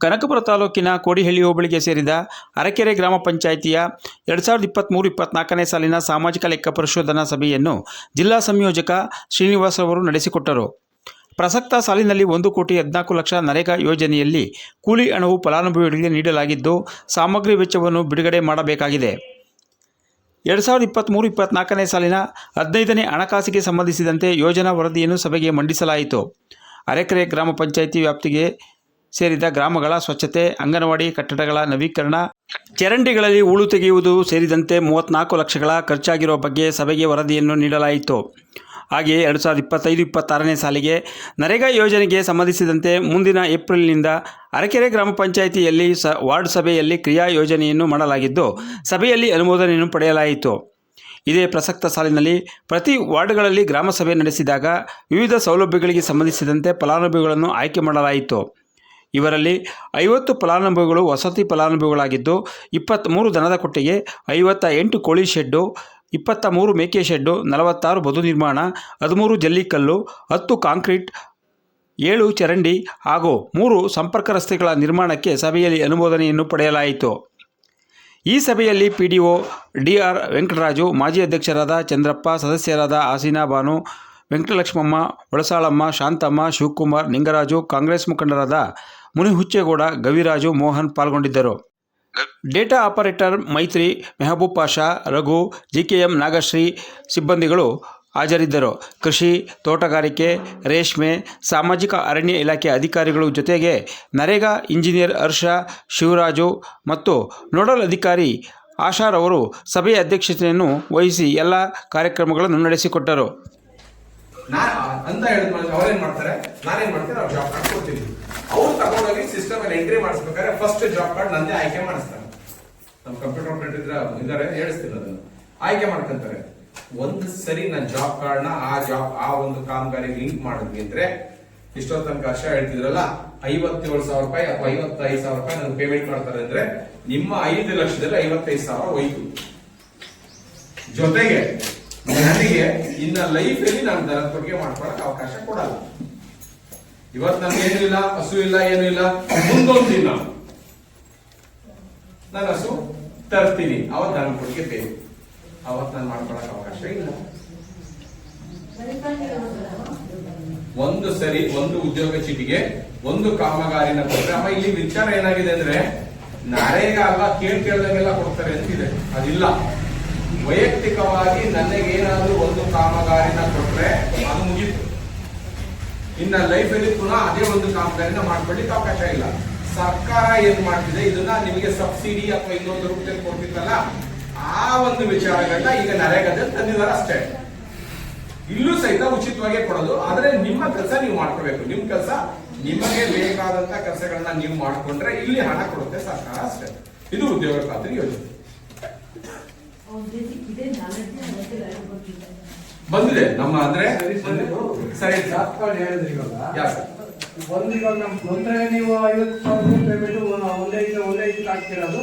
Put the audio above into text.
ಕನಕಪುರ ತಾಲೂಕಿನ ಕೋಡಿಹಳ್ಳಿ ಹೋಬಳಿಗೆ ಸೇರಿದ ಅರಕೆರೆ ಗ್ರಾಮ ಪಂಚಾಯಿತಿಯ 2023-24ನೇ ಸಾಲಿನ ಸಾಮಾಜಿಕ ಲೆಕ್ಕ ಪರಿಶೋಧನಾ ಸಭೆಯನ್ನು ಜಿಲ್ಲಾ ಸಂಯೋಜಕ ಶ್ರೀನಿವಾಸ್ ಅವರು ನಡೆಸಿಕೊಟ್ಟರು. ಪ್ರಸಕ್ತ ಸಾಲಿನಲ್ಲಿ 1,14,00,000 ನರೇಗಾ ಯೋಜನೆಯಲ್ಲಿ ಕೂಲಿ ಹಣವು ಫಲಾನುಭವಿಗಳಿಗೆ ನೀಡಲಾಗಿದ್ದು, ಸಾಮಗ್ರಿ ವೆಚ್ಚವನ್ನು ಬಿಡುಗಡೆ ಮಾಡಬೇಕಾಗಿದೆ. 2023-24ನೇ ಸಾಲಿನ 15ನೇ ಹಣಕಾಸಿಗೆ ಸಂಬಂಧಿಸಿದಂತೆ ಯೋಜನಾ ವರದಿಯನ್ನು ಸಭೆಗೆ ಮಂಡಿಸಲಾಯಿತು. ಅರಕೆರೆ ಗ್ರಾಮ ಪಂಚಾಯಿತಿ ವ್ಯಾಪ್ತಿಗೆ ಸೇರಿದ ಗ್ರಾಮಗಳ ಸ್ವಚ್ಛತೆ, ಅಂಗನವಾಡಿ ಕಟ್ಟಡಗಳ ನವೀಕರಣ, ಚರಂಡಿಗಳಲ್ಲಿ ಹೂಳು ತೆಗೆಯುವುದು ಸೇರಿದಂತೆ 34 ಲಕ್ಷಗಳ ಖರ್ಚಾಗಿರುವ ಬಗ್ಗೆ ಸಭೆಗೆ ವರದಿಯನ್ನು ನೀಡಲಾಯಿತು. ಹಾಗೆಯೇ 2025-26ನೇ ಸಾಲಿಗೆ ನರೇಗಾ ಯೋಜನೆಗೆ ಸಂಬಂಧಿಸಿದಂತೆ ಮುಂದಿನ ಏಪ್ರಿಲ್ನಿಂದ ಅರಕೆರೆ ಗ್ರಾಮ ಪಂಚಾಯಿತಿಯಲ್ಲಿ ವಾರ್ಡ್ ಸಭೆಯಲ್ಲಿ ಕ್ರಿಯಾ ಯೋಜನೆಯನ್ನು ಮಾಡಲಾಗಿದ್ದು, ಸಭೆಯಲ್ಲಿ ಅನುಮೋದನೆಯನ್ನು ಪಡೆಯಲಾಯಿತು. ಇದೇ ಪ್ರಸಕ್ತ ಸಾಲಿನಲ್ಲಿ ಪ್ರತಿ ವಾರ್ಡ್ಗಳಲ್ಲಿ ಗ್ರಾಮ ಸಭೆ ನಡೆಸಿದಾಗ ವಿವಿಧ ಸೌಲಭ್ಯಗಳಿಗೆ ಸಂಬಂಧಿಸಿದಂತೆ ಫಲಾನುಭವಿಗಳನ್ನು ಆಯ್ಕೆ ಮಾಡಲಾಯಿತು. ಇವರಲ್ಲಿ 50 ಫಲಾನುಭವಿಗಳು ವಸತಿ ಫಲಾನುಭವಿಗಳಾಗಿದ್ದು, 23 ದನದ ಕೊಟ್ಟಿಗೆ, 58 ಕೋಳಿ ಶೆಡ್ಡು, 23 ಮೇಕೆ ಶೆಡ್ಡು, 46 ಬದು ನಿರ್ಮಾಣ, 13 ಜಲ್ಲಿಕಲ್ಲು, 10 ಕಾಂಕ್ರೀಟ್, 7 ಚರಂಡಿ ಹಾಗೂ 3 ಸಂಪರ್ಕ ರಸ್ತೆಗಳ ನಿರ್ಮಾಣಕ್ಕೆ ಸಭೆಯಲ್ಲಿ ಅನುಮೋದನೆಯನ್ನು ಪಡೆಯಲಾಯಿತು. ಈ ಸಭೆಯಲ್ಲಿ ಪಿಡಿಒ ಡಿಆರ್ ವೆಂಕಟರಾಜು, ಮಾಜಿ ಅಧ್ಯಕ್ಷರಾದ ಚಂದ್ರಪ್ಪ, ಸದಸ್ಯರಾದ ಆಸೀನಾ ಬಾನು, ವೆಂಕಟಲಕ್ಷ್ಮಮ್ಮ, ಒಳಸಾಳಮ್ಮ, ಶಾಂತಮ್ಮ, ಶಿವಕುಮಾರ್, ನಿಂಗರಾಜು, ಕಾಂಗ್ರೆಸ್ ಮುಖಂಡರಾದ ಮುನಿಹುಚ್ಚೇಗೌಡ, ಗವಿರಾಜು, ಮೋಹನ್ ಪಾಲ್ಗೊಂಡಿದ್ದರು. ಡೇಟಾ ಆಪರೇಟರ್ ಮೈತ್ರಿ, ಮೆಹಬೂಬ್ ಪಾಷಾ, ರಘು, ಜಿಕೆಎಂ ನಾಗಶ್ರೀ ಸಿಬ್ಬಂದಿಗಳು ಹಾಜರಿದ್ದರು. ಕೃಷಿ, ತೋಟಗಾರಿಕೆ, ರೇಷ್ಮೆ, ಸಾಮಾಜಿಕ ಅರಣ್ಯ ಇಲಾಖೆ ಅಧಿಕಾರಿಗಳು ಜೊತೆಗೆ ನರೇಗಾ ಇಂಜಿನಿಯರ್ ಹರ್ಷ, ಶಿವರಾಜು ಮತ್ತು ನೋಡಲ್ ಅಧಿಕಾರಿ ಆಶಾರವರು ಸಭೆಯ ಅಧ್ಯಕ್ಷತೆಯನ್ನು ವಹಿಸಿ ಎಲ್ಲ ಕಾರ್ಯಕ್ರಮಗಳನ್ನು ನಡೆಸಿಕೊಟ್ಟರು. ಅಂತ ಹೇಳಿದ್ಮೇಲೆ ಅವ್ರೇನ್ ಮಾಡ್ತಾರೆ, ನಾನೇನ್ ಮಾಡ್ತೀನಿ, ಅವ್ರು ಜಾಬ್ ಕಾರ್ಡ್ ಕೊಡ್ತೀನಿ. ಅವ್ರು ತಗೊಂಡೋಗಿ ಸಿಸ್ಟಮ್ ಅಲ್ಲಿ ಎಂಟ್ರಿ ಮಾಡಿಸ್ಬೇಕಾದ್ರೆ ಫಸ್ಟ್ ಜಾಬ್ ಕಾರ್ಡ್ ನಂದೇ ಆಯ್ಕೆ ಮಾಡಿಸ್ತಾರೆ. ನಮ್ಮ ಕಂಪ್ಯೂಟರ್ ಆಪರೇಟರ್ ಇದ್ದಾರೆ, ಹೇಳಿಸ್ತೀನಿ, ಅದನ್ನು ಆಯ್ಕೆ ಮಾಡ್ಕೊಂತಾರೆ. ಒಂದು ಸರಿ ನನ್ನ ಜಾಬ್ ಕಾರ್ಡ್ ನ ಆ ಒಂದು ಕಾಮಗಾರಿಗೆ ಲಿಂಕ್ ಮಾಡಿದ್ವಿ ಅಂದ್ರೆ ಇಷ್ಟೊತ್ತು ತನಕ ಹರ್ಷ ಹೇಳ್ತಿದ್ರಲ್ಲ, 57,000 ರೂಪಾಯಿ ಅಥವಾ 55,000 ರೂಪಾಯಿ ನನಗೆ ಪೇಮೆಂಟ್ ಮಾಡ್ತಾರೆ ಅಂದ್ರೆ ನಿಮ್ಮ 5 ಲಕ್ಷದಲ್ಲಿ 55,000 ಹೋಯ್ತು. ಜೊತೆಗೆ ನನಗೆ ಇನ್ನ ಲೈಫ್ ಅಲ್ಲಿ ನಾನು ದನದ ಕೊಟ್ಟಿಗೆ ಮಾಡ್ಕೊಳಕ್ ಅವಕಾಶ ಕೊಡಲ್ಲ. ಇವತ್ತು ನನ್ಗೇನು ಇಲ್ಲ, ಹಸು ಇಲ್ಲ, ಏನು ಇಲ್ಲ, ಮುಂದೊಂದು ದಿನ ನಾನು ಹಸು ತರ್ತೀನಿ, ಅವತ್ತು ದನದ ಕೊಟ್ಟಿಗೆ ಬೇಕು, ಅವತ್ತು ನಾನು ಮಾಡ್ಕೊಳಕ್ ಅವಕಾಶ ಇಲ್ಲ. ಒಂದು ಸರಿ ಒಂದು ಉದ್ಯೋಗ ಚೀಟಿಗೆ ಒಂದು ಕಾಮಗಾರಿನ ಕೊಟ್ಟರೆ, ಅಮ್ಮ ಇಲ್ಲಿ ವಿಚಾರ ಏನಾಗಿದೆ ಅಂದ್ರೆ ನರೇಗಾ ಅಲ್ವಾ ಕೇಳ್ದಂಗೆಲ್ಲ ಕೊಡ್ತಾರೆ ಅಂತಿದೆ, ಅದಿಲ್ಲ. ವೈಯಕ್ತಿಕವಾಗಿ ನನಗೇನಾದ್ರೂ ಒಂದು ಕಾಮಗಾರಿನ ಕೊಟ್ರೆ ಅದು ಮುಗೀತು. ಇನ್ನ ಲೈಫ್ ಅಲ್ಲಿ ಪುನಃ ಅದೇ ಒಂದು ಕಾಮಗಾರಿನ ಮಾಡ್ಕೊಳ್ಳಿಕ್ಕೆ ಅವಕಾಶ ಇಲ್ಲ. ಸರ್ಕಾರ ಏನ್ ಮಾಡ್ತಿದೆ, ಇದನ್ನ ನಿಮಗೆ ಸಬ್ಸಿಡಿ ಅಥವಾ ಇನ್ನೊಂದು ರೂಪದಲ್ಲಿ ಕೊಡ್ತಿತ್ತಲ್ಲ, ಆ ಒಂದು ವಿಚಾರಗಳನ್ನ ಈಗ ನರೇಗಾದಲ್ಲಿ ತಂದಿದ್ದಾರೆ ಅಷ್ಟೇ. ಇಲ್ಲೂ ಸಹಿತ ಉಚಿತವಾಗಿ ಕೊಡೋದು, ಆದ್ರೆ ನಿಮ್ಮ ಕೆಲಸ ನೀವು ಮಾಡ್ಕೋಬೇಕು. ನಿಮ್ ಕೆಲಸ, ನಿಮಗೆ ಬೇಕಾದಂತ ಕೆಲಸಗಳನ್ನ ನೀವು ಮಾಡ್ಕೊಂಡ್ರೆ ಇಲ್ಲಿ ಹಣ ಕೊಡುತ್ತೆ ಸರ್ಕಾರ ಅಷ್ಟೇ. ಇದು ಉದ್ಯೋಗ ಖಾತ್ರಿ ಯೋಜನೆ ಬಂದಿದೆ ನಮ್ಮ ಅಂದ್ರೆ ಸರಿ. ಹೇಳಿದ್ರಿ ಒಂದು ಇವಾಗ ನಮ್ ತೊಂದರೆ, ನೀವು 50,000 ಪೇಮೆಂಟ್ ಒಂದೇ ಹಾಕ್ತಿರೋದು